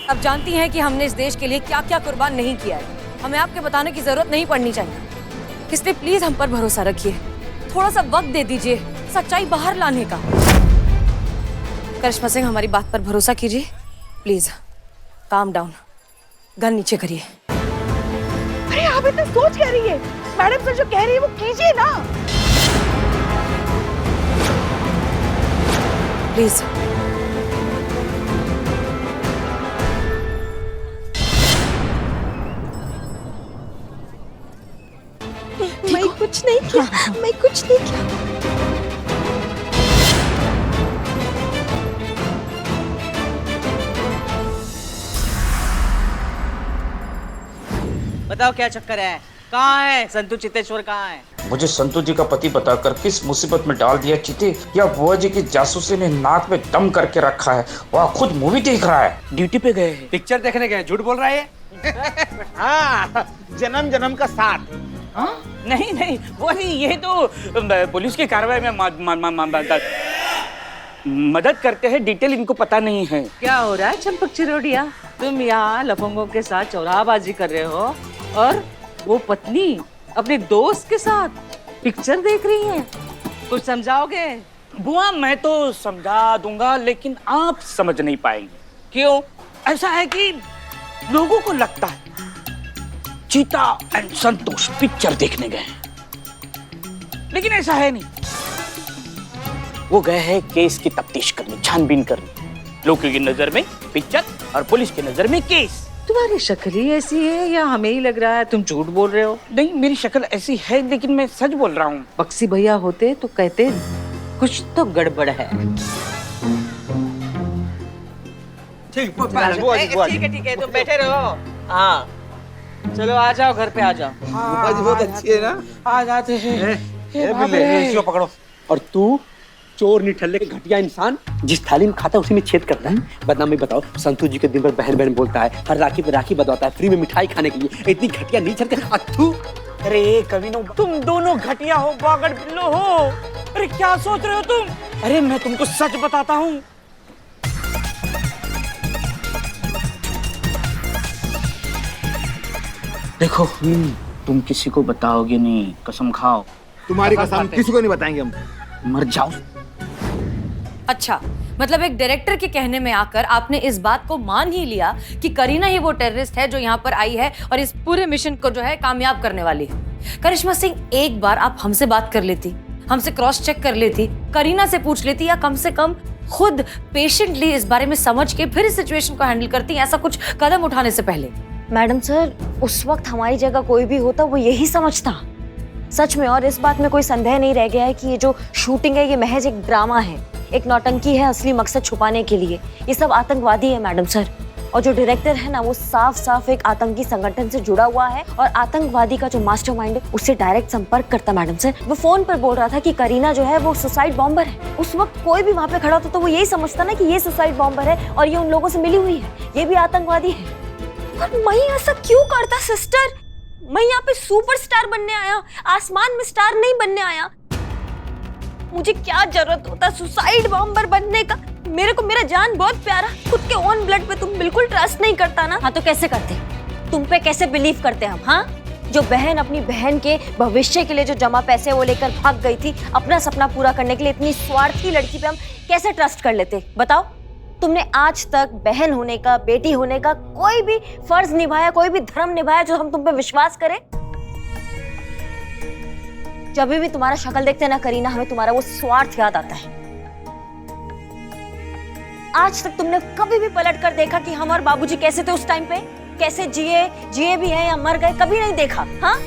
अब जानती हैं कि हमने इस देश के लिए क्या क्या कुर्बान नहीं किया है। हमें आपके बताने की जरूरत नहीं पड़नी चाहिए, इसलिए प्लीज हम पर भरोसा रखिए। थोड़ा सा वक्त दे दीजिए सच्चाई बाहर लाने का। करिश्मा सिंह, हमारी बात पर भरोसा कीजिए प्लीज। काम डाउन, गन नीचे करिए। अरे आप इतना सोच क्या रही है? मैडम सर जो कह रही है वो कीजिए ना प्लीज। मैं कुछ नहीं किया, मैं कुछ नहीं किया। बताओ क्या चक्कर है? कहाँ है संतू चितेश्वर? कहाँ है? मुझे संतू जी का पति बताकर किस मुसीबत में डाल दिया चिते, या बुआ जी की जासूसी ने नाक में दम करके रखा है। वह खुद मूवी देख रहा है। ड्यूटी पे गए हैं। पिक्चर देखने गए, झूठ बोल रहा है। हाँ, जन्म जन्म का साथ। हाँ? नहीं नहीं वो नहीं, ये तो पुलिस की कार्रवाई में मदद करते हैं। डिटेल इनको पता नहीं है। क्या हो रहा है चंपक चिरोडिया? तुम यहाँ लफंगों के साथ चौराबाजी कर रहे हो और वो पत्नी अपने दोस्त के साथ पिक्चर देख रही है। कुछ समझाओगे? बुआ मैं तो समझा दूंगा, लेकिन आप समझ नहीं पाएंगे। क्यों? ऐसा है कि लोगों को लगता है चीता एंड संतोष पिक्चर देखने गए हैं, लेकिन ऐसा है नहीं। वो गए हैं केस की तफ्तीश करने, छानबीन करने। लोगों की नजर में पिक्चर और पुलिस की नजर में केस। तुम्हारी शक्ल ही ऐसी है या हमें ही लग रहा है तुम झूठ बोल रहे हो? नहीं, मेरी शक्ल ऐसी है, लेकिन मैं सच बोल रहा हूँ। बक्सी भैया होते तो कहते कुछ तो गड़बड़ है। ठीक है, तुम बैठे रहो। हाँ चलो आ जाओ, घर पे आ जाओ। बहुत अच्छी है ना। आ जाते हैं। इसको पकड़ो। और तू चोर निठल्ले के घटिया इंसान, जिस थाली में खाता है उसी में छेद करता है। बदनामी बताओ, संतू जी के दिन भर बहन बहन बोलता है, हर राखी पे राखी बदलता है, फ्री में मिठाई खाने के लिए। इतनी घटिया नहीं चलते अथू। अरे कमीनों, तुम दोनों घटिया हो, बागड़ बिल्लो हो। अरे क्या सोच रहे हो तुम? अरे मैं तुमको सच बताता हूँ। देखो तुम किसी को बताओगे नहीं, कसम खाओ। तुम्हारी कसम किसी को नहीं बताएंगे हम। मर जाओ। अच्छा, मतलब एक डायरेक्टर के कहने में आकर आपने इस बात को मान ही लिया कि करीना ही वो टेररिस्ट है जो यहाँ पर आई है और इस पूरे मिशन को जो है कामयाब करने वाली है। करिश्मा सिंह, एक बार आप हमसे बात कर लेती, हमसे क्रॉस चेक कर लेती, करीना से पूछ लेती, या कम से कम खुद पेशेंटली इस बारे में समझ के फिर इस सिचुएशन को हैंडल करती, ऐसा कुछ कदम उठाने से पहले। मैडम सर, उस वक्त हमारी जगह कोई भी होता वो यही समझता सच में। और इस बात में कोई संदेह नहीं रह गया है कि ये जो शूटिंग है ये महज एक ड्रामा है, एक नौटंकी है असली मकसद छुपाने के लिए। ये सब आतंकवादी है मैडम सर। और जो डायरेक्टर है ना, वो साफ साफ एक आतंकी संगठन से जुड़ा हुआ है और आतंकवादी का जो मास्टरमाइंड है उससे डायरेक्ट संपर्क करता मैडम सर। वो फोन पर बोल रहा था कि करीना जो है वो सुसाइड बॉम्बर है। उस वक्त कोई भी वहाँ पे खड़ा होता तो वो यही समझता ना कि ये सुसाइड बॉम्बर है और ये उन लोगों से मिली हुई है, ये भी आतंकवादी है। पर मैं ऐसा क्यों करता सिस्टर? मैं यहाँ पे सुपरस्टार बनने आया, आसमान में स्टार नहीं बनने आया। मुझे क्या जरूरत होता सुसाइड बॉम्बर बनने का? मेरे को मेरा जान बहुत प्यारा, खुद के ओन ब्लड पे तुम बिल्कुल ट्रस्ट नहीं करता ना। हाँ तो कैसे करते? तुम पे कैसे बिलीव करते हम? हाँ, जो बहन अपनी बहन के भविष्य के लिए जो जमा पैसे वो लेकर भाग गई थी अपना सपना पूरा करने के लिए, इतनी स्वार्थी लड़की पे हम कैसे ट्रस्ट कर लेते? बताओ। तुमने आज तक बहन होने का, बेटी होने का कोई भी फर्ज निभाया, कोई भी धर्म निभाया जो हम तुम पे विश्वास करें? जब भी तुम्हारा शक्ल देखते ना करीना, हमें तुम्हारा वो स्वार्थ याद आता है। आज तक तुमने कभी भी पलट कर देखा कि हम और बाबूजी कैसे थे उस टाइम पे, कैसे जिए भी हैं या मर गए? कभी नहीं देखा। हाँ,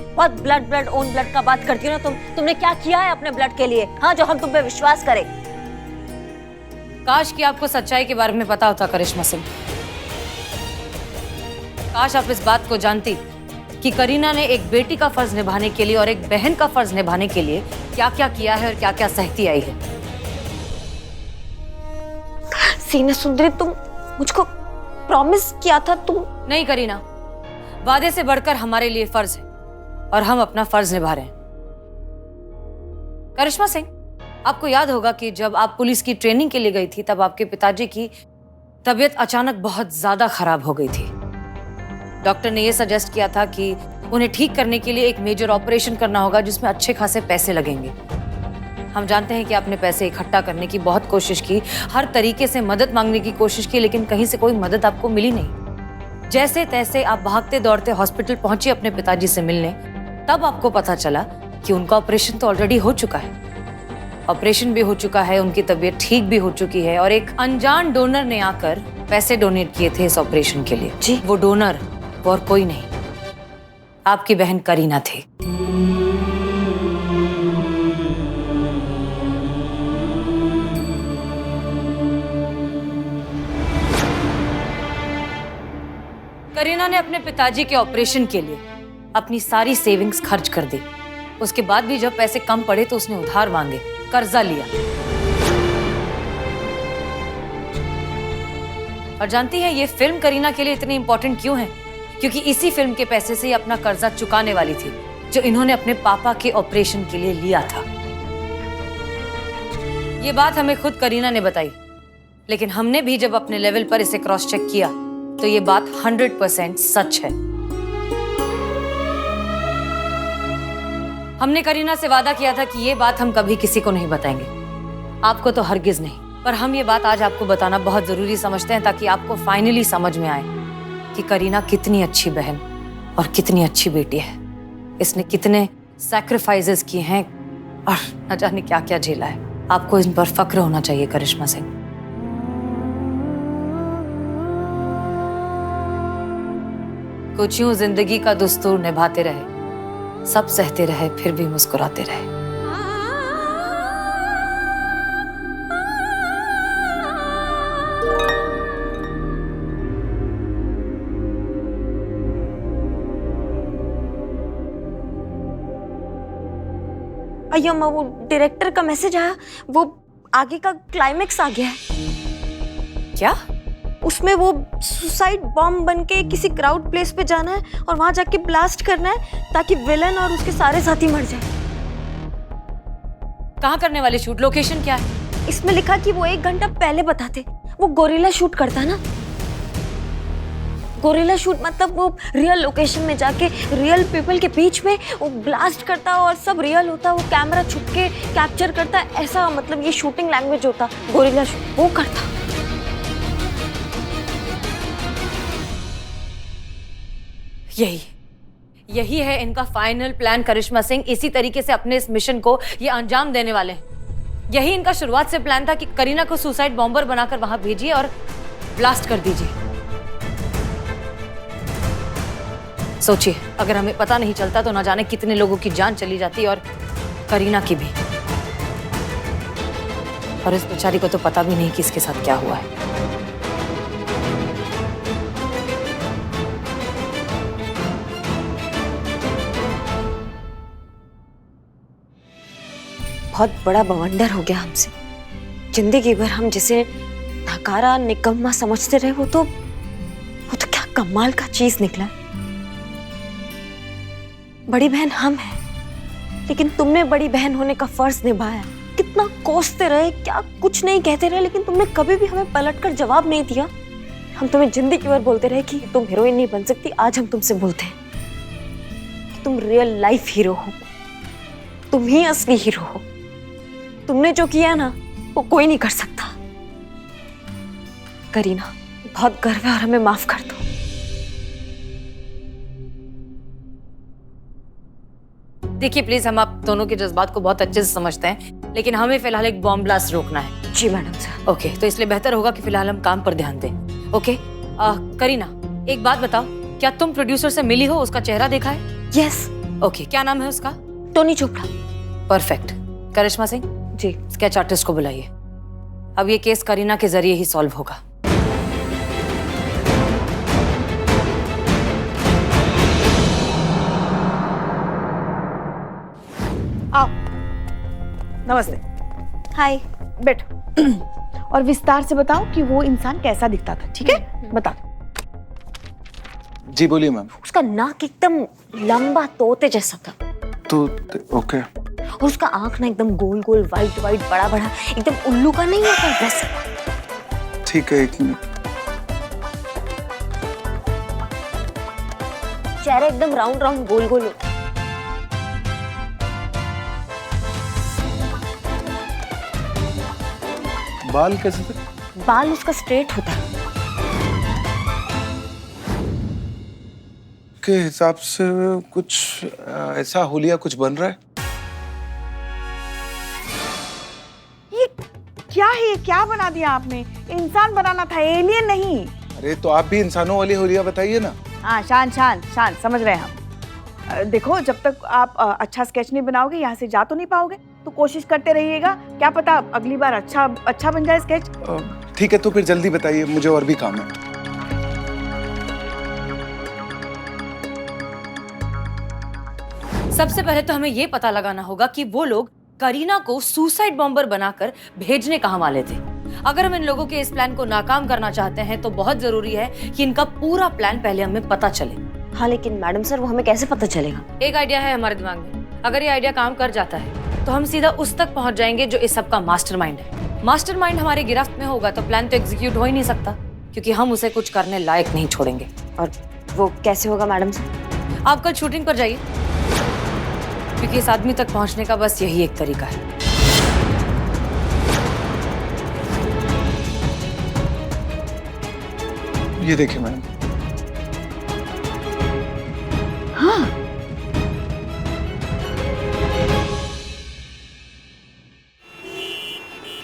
बहुत ब्लड ओन ब्लड का बात करती हो ना तुमने क्या किया है अपने ब्लड के लिए? हाँ, जो हम तुम पे विश्वास करें। काश कि आपको सच्चाई के बारे में पता होता करिश्मा सिंह। काश आप इस बात को जानती कि करीना ने एक बेटी का फर्ज निभाने के लिए और एक बहन का फर्ज निभाने के लिए क्या क्या किया है और क्या क्या सहती आई है। सीना सुंदरी, तुम मुझको प्रॉमिस किया था तुम। नहीं करीना, वादे से बढ़कर हमारे लिए फर्ज है और हम अपना फर्ज निभा रहे हैं। करिश्मा सिंह, आपको याद होगा कि जब आप पुलिस की ट्रेनिंग के लिए गई थी तब आपके पिताजी की तबीयत अचानक बहुत ज्यादा खराब हो गई थी। डॉक्टर ने यह सजेस्ट किया था कि उन्हें ठीक करने के लिए एक मेजर ऑपरेशन करना होगा जिसमें अच्छे खासे पैसे लगेंगे। हम जानते हैं कि आपने पैसे इकट्ठा करने की बहुत कोशिश की, हर तरीके से मदद मांगने की कोशिश की, लेकिन कहीं से कोई मदद आपको मिली नहीं। जैसे तैसे आप भागते दौड़ते हॉस्पिटल पहुंची अपने पिताजी से मिलने। तब आपको पता चला कि उनका ऑपरेशन तो ऑलरेडी हो चुका है। ऑपरेशन भी हो चुका है, उनकी तबीयत ठीक भी हो चुकी है और एक अनजान डोनर ने आकर पैसे डोनेट किए थे इस ऑपरेशन के लिए। जी। वो डोनर और कोई नहीं, आपकी बहन करीना थी। करीना ने अपने पिताजी के ऑपरेशन के लिए अपनी सारी सेविंग्स खर्च कर दी। उसके बाद भी जब पैसे कम पड़े तो उसने उधार मांगे, कर्जा लिया। और जानती है ये फिल्म करीना के लिए इतनी इंपॉर्टेंट क्यों है? क्योंकि इसी फिल्म के पैसे से ही अपना कर्जा चुकाने वाली थी जो इन्होंने अपने पापा के ऑपरेशन के लिए लिया था। ये बात हमें खुद करीना ने बताई, लेकिन हमने भी जब अपने लेवल पर इसे क्रॉस चेक किया तो ये बात 100% सच है। हमने करीना से वादा किया था कि ये बात हम कभी किसी को नहीं बताएंगे, आपको तो हरगिज नहीं। पर हम ये बात आज आपको बताना बहुत जरूरी समझते हैं ताकि आपको फाइनली समझ में आए कि करीना कितनी अच्छी बहन और कितनी अच्छी बेटी है। इसने कितने सैक्रिफाइसेस किए हैं और न जाने क्या क्या झेला है। आपको इन पर फक्र होना चाहिए करिश्मा सिंह। कुछ यूं जिंदगी का दुस्तूर निभाते रहे, सब सहते रहे, फिर भी मुस्कुराते रहे। अय्यम्मा, वो डायरेक्टर का मैसेज आया, वो आगे का क्लाइमेक्स आ गया है। क्या? उसमें वो सुसाइड बॉम्ब बनके किसी क्राउड प्लेस पे जाना है और वहां जाके ब्लास्ट करना है ताकि विलन और उसके सारे साथी मर जाए। कहाँ करने वाले शूट? लोकेशन क्या है? इसमें लिखा कि वो 1 घंटा पहले बताते। वो गोरिल्ला शूट करता है ना। गोरिल्ला शूट मतलब वो रियल लोकेशन में जाके रियल पीपल के बीच में वो ब्लास्ट करता और सब रियल होता, वो कैमरा छुप के कैप्चर करता, ऐसा मतलब ये शूटिंग लैंग्वेज होता गोरिल्ला शूट, वो करता। यही है इनका फाइनल प्लान करिश्मा सिंह। इसी तरीके से अपने इस मिशन को ये अंजाम देने वाले हैं। यही इनका शुरुआत से प्लान था कि करीना को सुसाइड बॉम्बर बनाकर वहां भेजिए और ब्लास्ट कर दीजिए। सोचिए, अगर हमें पता नहीं चलता तो ना जाने कितने लोगों की जान चली जाती और करीना की भी। और इस बेचारी को तो पता भी नहीं कि इसके साथ क्या हुआ है। बहुत बड़ा बवंडर हो गया हमसे। जिंदगी भर हम जिसे नकारा निकम्मा समझते रहे वो तो क्या कमाल का चीज निकला। बड़ी बहन हम हैं, लेकिन तुमने बड़ी बहन होने का फर्ज निभाया। कितना कोसते रहे, क्या कुछ नहीं कहते रहे, लेकिन तुमने कभी भी हमें पलटकर जवाब नहीं दिया। हम तुम्हें जिंदगी भर बोलते रहे कि तुम हीरोइन नहीं बन सकती। आज हम तुमसे बोलते हैं कि तुम रियल लाइफ हीरो हो, तुम ही असली हीरो हो। तुमने जो किया ना वो कोई नहीं कर सकता। करीना, बहुत गर्व है और हमें माफ कर दो। देखिए प्लीज, हम आप दोनों के जज्बात को बहुत अच्छे से समझते हैं, लेकिन हमें फिलहाल एक बॉम्ब ब्लास्ट रोकना है। जी मैडम सर। ओके, तो इसलिए बेहतर होगा कि फिलहाल हम काम पर ध्यान दें। ओके, करीना एक बात बताओ, क्या तुम प्रोड्यूसर से मिली हो? उसका चेहरा देखा है? यस। ओके, क्या नाम है उसका? टोनी चोपड़ा। परफेक्ट। करिश्मा सिंह जी। स्केच आर्टिस्ट को बुलाइए। अब ये केस करीना के जरिए ही सॉल्व होगा। आओ। नमस्ते। हाय। बैठो। और विस्तार से बताओ कि वो इंसान कैसा दिखता था, ठीक है? बताओ। जी बोलिए मैम। उसका नाक एकदम लंबा तोते जैसा था। तो ओके। और उसका आंख ना एकदम गोल गोल वाइट वाइट बड़ा बड़ा, एकदम उल्लू का नहीं होता वैसा। ठीक है, एक मिनट। चेहरा एकदम राउंड राउंड गोल गोल होता है। बाल कैसे थे? बाल उसका स्ट्रेट होता है। के हिसाब से कुछ ऐसा हुलिया कुछ बन रहा है। ये क्या है? ये क्या बना दिया आपने? इंसान बनाना था, एलियन नहीं। अरे तो आप भी इंसानों वाली हुलिया बताइए ना। हाँ, शान शान शान, समझ रहे हैं हम। देखो, जब तक आप अच्छा स्केच नहीं बनाओगे यहाँ से जा तो नहीं पाओगे, तो कोशिश करते रहिएगा, क्या पता अगली बार अच्छा बन जाए स्केच। ठीक है, तो फिर जल्दी बताइए, मुझे और भी काम है। सबसे पहले तो हमें ये पता लगाना होगा कि वो लोग करीना को सुसाइड बॉम्बर बनाकर भेजने कहाँ वाले थे। अगर हम इन लोगों के इस प्लान को नाकाम करना चाहते हैं तो बहुत जरूरी है कि इनका पूरा प्लान पहले हमें पता चले। हाँ लेकिन मैडम सर, वो हमें कैसे पता चलेगा? एक आइडिया है हमारे दिमाग में। अगर ये आइडिया काम कर जाता है तो हम सीधा उस तक पहुंच जाएंगे जो इस सब का मास्टरमाइंड है। मास्टरमाइंड हमारी गिरफ्त में होगा तो प्लान तो एग्जीक्यूट हो ही नहीं सकता, क्योंकि हम उसे कुछ करने लायक नहीं छोड़ेंगे। और वो कैसे होगा मैडम सर? आप कल शूटिंग पर जाइए, क्योंकि इस आदमी तक पहुंचने का बस यही एक तरीका है। ये देखिए मैडम। हाँ,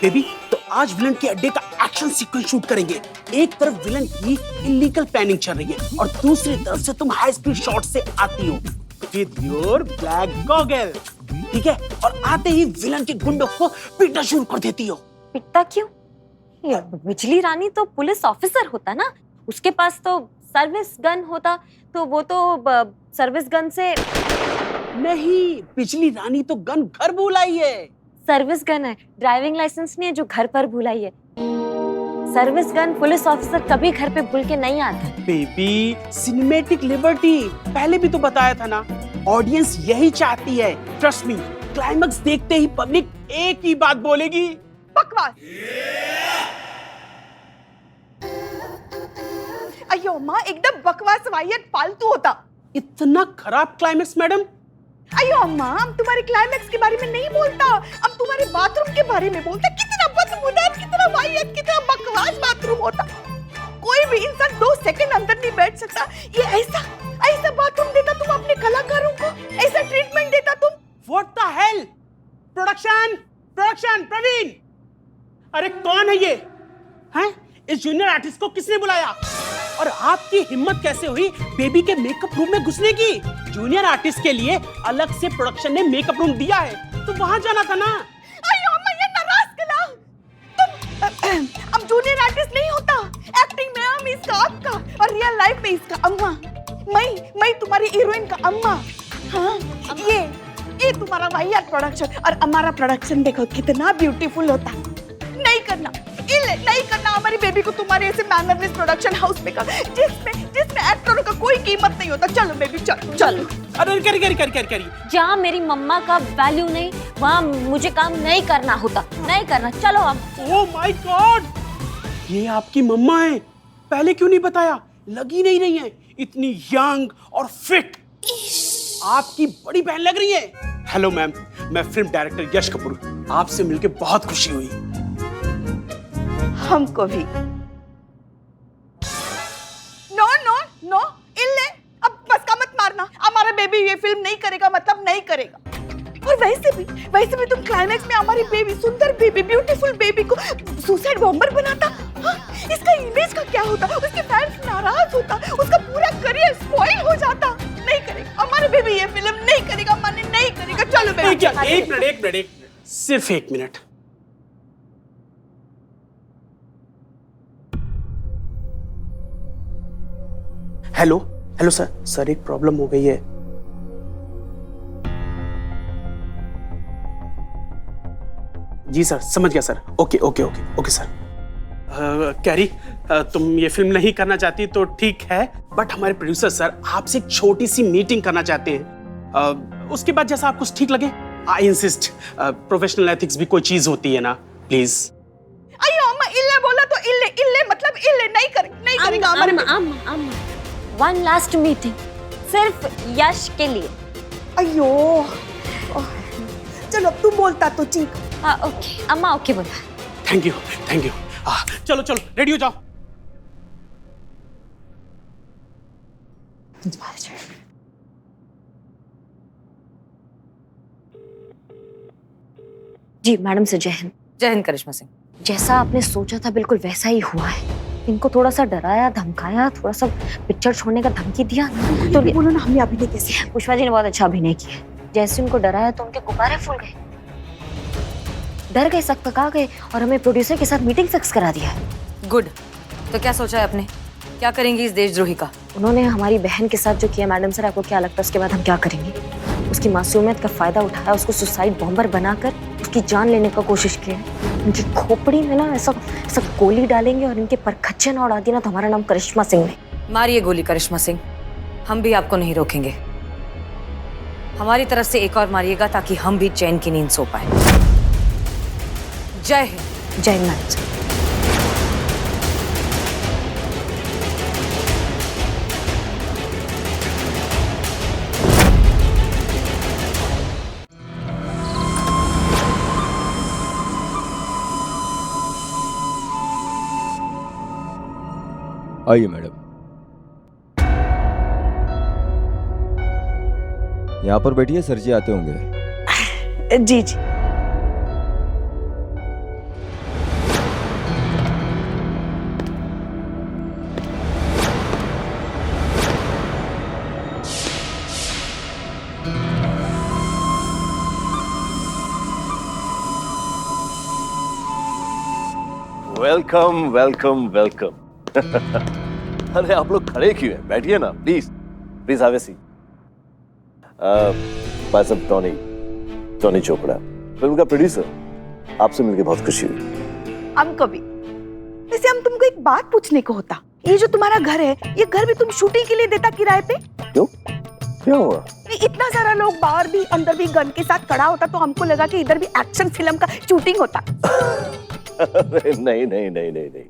बेबी, तो आज विलन के अड्डे का एक्शन सीक्वेंस शूट करेंगे। एक तरफ विलन की इलीगल प्लानिंग चल रही है और दूसरी तरफ से तुम हाई स्पीड शॉट से आती हो विद योर ब्लैक गॉगल, ठीक है? और आते ही विलन के गुंडों को पीटना शुरू कर देती हो। पिटता क्यों? ये बिजली रानी तो पुलिस ऑफिसर होता ना, उसके पास तो सर्विस गन होता, तो वो तो सर्विस गन से। नहीं, बिजली रानी तो गन घर भूल आई है। सर्विस गन है, ड्राइविंग लाइसेंस नहीं है जो घर पर भुलाई है। सर्विस गन पुलिस ऑफिसर कभी घर पे भूल के नहीं आता। बेबी, सिनेमैटिक लिबर्टी पहले भी तो बताया था ना, ऑडियंस यही चाहती है। ट्रस्ट मी, क्लाइमैक्स देखते ही पब्लिक एक ही बात बोलेगी, बकवास। अयो माँ, एकदम बकवास वाहियत फालतू होता। इतना खराब क्लाइमैक्स मैडम। अयो अम्मा, हम तुम्हारे क्लाइमैक्स के बारे में नहीं बोलता, हम तुम्हारे बाथरूम के बारे में बोलता। कितना बदबूदार, कितना वाहियत, कितना बकवास बाथरूम होता। कोई भी इंसान 2 सेकंड अंदर नहीं बैठ सकता। ये ऐसा बाथरूम देता तुम अपने कलाकारों को, ऐसा ट्रीटमेंट देता तुम। What the hell? Production Praveen, अरे कौन है ये? हैं? इस जूनियर आर्टिस्ट को किसने बुलाया? और आपकी हिम्मत कैसे हुई बेबी के मेकअप रूम में घुसने की? जूनियर आर्टिस्ट के लिए अलग से प्रोडक्शन ने मेकअप रूम दिया है, तो वहां जाना था ना। अयो अम्मा, ये नाराज कला तुम। अब जूनियर आर्टिस्ट नहीं होता, एक्टिंग में हम इसका आपका और रियल लाइफ में इसका अम्मा। मैं तुम्हारी हीरोइन का अम्मा। हाँ, ये तुम्हारा वाहियात प्रोडक्शन, और हमारा प्रोडक्शन देखो कितना ब्यूटीफुल होता। नहीं करना हमारी बेबी को तुम्हारे ऐसे मैनरलेस प्रोडक्शन हाउस में का, जिसमें एक्टरों का कोई कीमत नहीं होता। चलो बेबी, चलो। अरे करी। जहाँ मेरी मम्मा का वैल्यू नहीं, वहाँ मुझे काम नहीं करना होता, नहीं करना। चलो अब। ओह माय गॉड, ये आपकी मम्मा है। पहले क्यों नहीं बताया? लगी नहीं रही है, इतनी यंग और फिट। आपकी बड़ी बहन लग रही है। हेलो मैम, मैं फिल्म डायरेक्टर यश कपूर, आपसे मिलकर बहुत खुशी हुई। हमको भी। नो, इल्ले, अब बस का मत मारना। हमारा बेबी ये फिल्म नहीं करेगा मतलब नहीं करेगा। और वैसे भी तुम क्लाइमैक्स में हमारी बेबी, सुंदर बेबी, ब्यूटीफुल बेबी को सुसाइड बॉम्बर बनाता। हाँ, इसका इमेज का क्या होता? उसके फैंस नाराज होता, उसका पूरा करियर स्पॉइल हो जाता। नहीं करेगा हमारा बेबी ये फिल्म, नहीं करेगा, माने नहीं करेगा। चलो बेबी। एक मिनट, सिर्फ 1 मिनट। हेलो सर, एक प्रॉब्लम हो गई है। जी सर, समझ गया सर। Okay sir. कैरी, तुम ये फिल्म नहीं करना चाहती तो ठीक है, बट हमारे प्रोड्यूसर सर आपसे एक छोटी सी मीटिंग करना चाहते हैं। उसके बाद जैसा आपको ठीक लगे। आई इंसिस्ट, प्रोफेशनल एथिक्स भी कोई चीज होती है ना, प्लीज। अयो अम्मा, इल्ले बोला तो इल्ले मतलब इल्ले नहीं करेगा हमारे। अम्मा, वन लास्ट मीटिंग, सिर्फ यश के लिए। अयो चलो अब तू बोलता तो ठीक। हाँ ओके, अम्मा ओके बोला। Thank you thank you. चलो चलो रेडी हो जाओ। जी मैडम से जय हिंद। जय हिंद करिश्मा सिंह। जैसा आपने सोचा था बिल्कुल वैसा ही हुआ है। इनको थोड़ा सा डराया धमकाया, थोड़ा सा पिक्चर छोड़ने का धमकी दिया तो बोलो ना हमने अभिनय कैसे किया? पुष्पा जी ने बहुत अच्छा अभिनय किया। जैसे उनको डराया तो उनके गुब्बारे फूल गए, डर गए, सकपका गए और हमें प्रोड्यूसर के साथ मीटिंग फिक्स करा दिया है। गुड। तो क्या सोचा है आपने, क्या करेंगी इस देशद्रोही का? उन्होंने हमारी बहन के साथ जो किया, मैडम सर आपको क्या लगता है उसके बाद हम क्या करेंगे? उसकी मासूमियत का फायदा उठाया, उसको सुसाइड बॉम्बर बनाकर उसकी जान लेने का कोशिश किया। उनकी खोपड़ी में ना ऐसा गोली डालेंगे और इनके परखच्चे ना उड़ा दिया ना तो हमारा नाम करिश्मा सिंह नहीं। मारिए गोली करिश्मा सिंह, हम भी आपको नहीं रोकेंगे। हमारी तरफ से एक और मारिएगा ताकि हम भी चैन की नींद सो पाए। जय हिंद। जय हिंद मैडम सर। आइए मैडम। यहाँ पर बैठिए, सर जी आते होंगे। जी जी। Welcome welcome welcome. अरे आप लोग खड़े क्यों हैं? बैठिए ना please please have a seat. सब टोनी चोपड़ा, फिल्म का प्रोड्यूसर। आपसे मिलकर बहुत खुशी हुई। हमको भी। वैसे हम तुमको एक बात पूछने को होता, ये जो तुम्हारा घर है, ये घर भी तुम शूटिंग के लिए देता किराए पे? क्यों, क्या हुआ? इतना सारा लोग बाहर भी अंदर भी गन के साथ खड़ा होता तो हमको लगा कि इधर भी एक्शन फिल्म का शूटिंग होता। नहीं नहीं नहीं नहीं नहीं,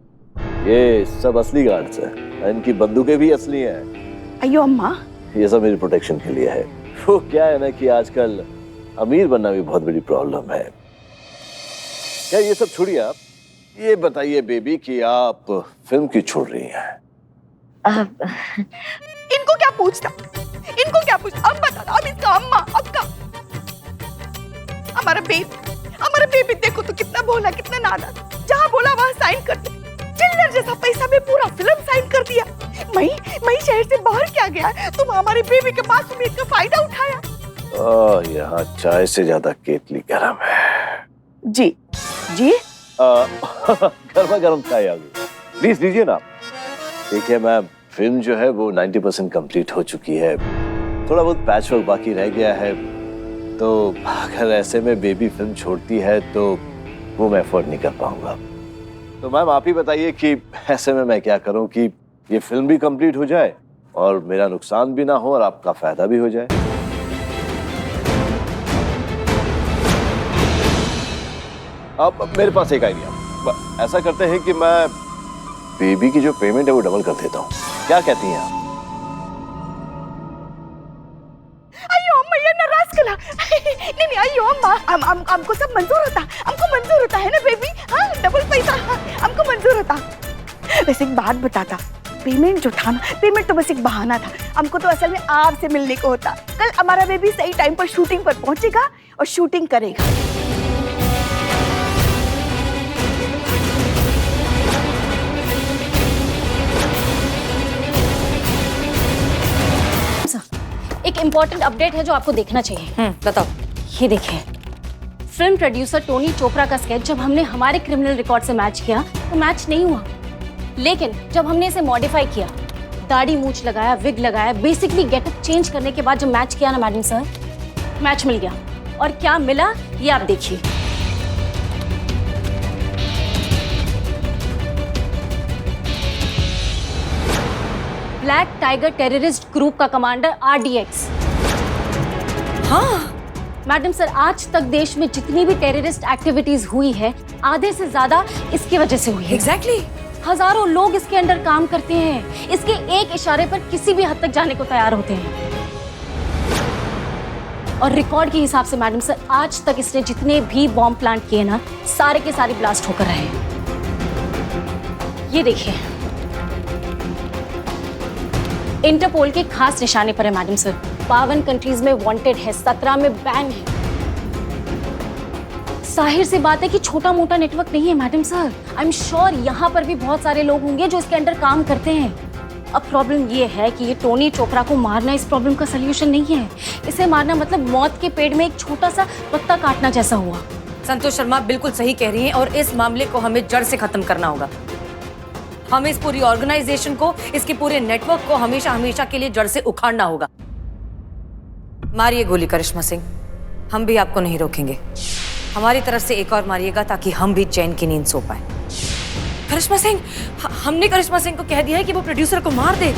ये सब असली गार्ड्स हैं। इनकी बंदूकें भी असली हैं। अयो अम्मा, ये सब मेरी प्रोटेक्शन के लिए है। वो क्या है ना कि आजकल अमीर बनना भी बहुत बड़ी प्रॉब्लम है। क्या ये सब छोड़िए, आप ये बताइए बेबी कि आप फिल्म क्यों छोड़ रही हैं? इनको क्या पूछता, इनको क्या पूछता? अब बता, अब इसका अम्मा, अब का हमारा बेबी देखो तो कितना भोला, कितना नादान। जहाँ बोला वहाँ साइन कर दिया। चिल्लर जैसा पैसा में पूरा फिल्म साइन कर दिया। मैं शहर से बाहर क्या गया, तुम हमारे बेबी के मासूमियत का फायदा उठाया। यहाँ चाय से ज्यादा केतली गरम है। जी जी। गर्मा गर्म चाय आ गई, प्लीज लीजिए ना। देखिए मैम, फिल्म जो है वो 90% कंप्लीट हो चुकी है। थोड़ा बहुत पैच वर्क बाकी रह गया है, तो अगर ऐसे में बेबी फिल्म छोड़ती है तो वो मैं अफोर्ड नहीं कर पाऊंगा। तो मैम आप ही बताइए कि ऐसे में मैं क्या करूं कि ये फिल्म भी कंप्लीट हो जाए और मेरा नुकसान भी ना हो और आपका फायदा भी हो जाए। अब मेरे पास एक आइडिया। ऐसा करते हैं कि मैं बेबी की जो पेमेंट है वो डबल कर देता हूँ, क्या कहती हैं आप? अयो अम्मा, ये नाराज कला। नहीं अयो अम्मा, हमको सब मंजूर होता, हमको मंजूर होता है ना बेबी। हाँ, डबल पैसा हमको मंजूर होता। वैसे एक बात बताता, पेमेंट जो था ना, पेमेंट तो बस एक बहाना था। हमको तो असल में आपसे मिलने को होता। कल हमारा बेबी सही टाइम पर शूटिंग पर पहुंचेगा और शूटिंग करेगा। एक इम्पोर्टेंट अपडेट है जो आपको देखना चाहिए। बताओ। ये देखिए, फिल्म प्रोड्यूसर टोनी चोपड़ा का स्केच जब हमने हमारे क्रिमिनल रिकॉर्ड से मैच किया तो मैच नहीं हुआ, लेकिन जब हमने इसे मॉडिफाई किया, दाढ़ी मूंछ लगाया, विग लगाया, बेसिकली गेटअप चेंज करने के बाद जब मैच किया ना मैडम सर, मैच मिल गया। और क्या मिला ये आप देखिए। ब्लैक टाइगर टेररिस्ट ग्रुप का कमांडर RDX। हाँ मैडम सर, आज तक देश में जितनी भी टेररिस्ट एक्टिविटीज हुई है, आधे से ज्यादा इसकी वजह से हुई है। एग्जैक्टली। हजारों लोग इसके अंडर काम करते हैं, इसके एक इशारे पर किसी भी हद तक जाने को तैयार होते हैं। और रिकॉर्ड के हिसाब से मैडम सर, आज तक इसने जितने भी बॉम्ब प्लांट किए ना, सारे के सारे ब्लास्ट होकर रहे। ये देखिए, इंटरपोल के खास निशाने पर है मैडम सर। 52 कंट्रीज में वांटेड है, 17 में बैन है। जाहिर सी बात है कि छोटा मोटा नेटवर्क नहीं है madam sir. I am sure यहाँ पर भी बहुत सारे लोग होंगे जो इसके अंडर काम करते हैं। अब प्रॉब्लम ये है कि ये टोनी चोपड़ा को मारना इस प्रॉब्लम का सलूशन नहीं है। इसे मारना मतलब मौत के पेड़ में एक छोटा सा पत्ता काटना जैसा हुआ। संतोष शर्मा बिल्कुल सही कह रही हैं और इस मामले को हमें जड़ से खत्म करना होगा। हमें इस पूरी ऑर्गेनाइजेशन को, इसके पूरे नेटवर्क को हमेशा हमेशा के लिए जड़ से उखाड़ना होगा। मारिए गोली करिश्मा सिंह, हम भी आपको नहीं रोकेंगे। हमारी तरफ से एक और मारिएगा ताकि हम भी चैन की नींद सो पाए। करिश्मा सिंह, हमने करिश्मा सिंह को कह दिया है कि वो प्रोड्यूसर को मार दे।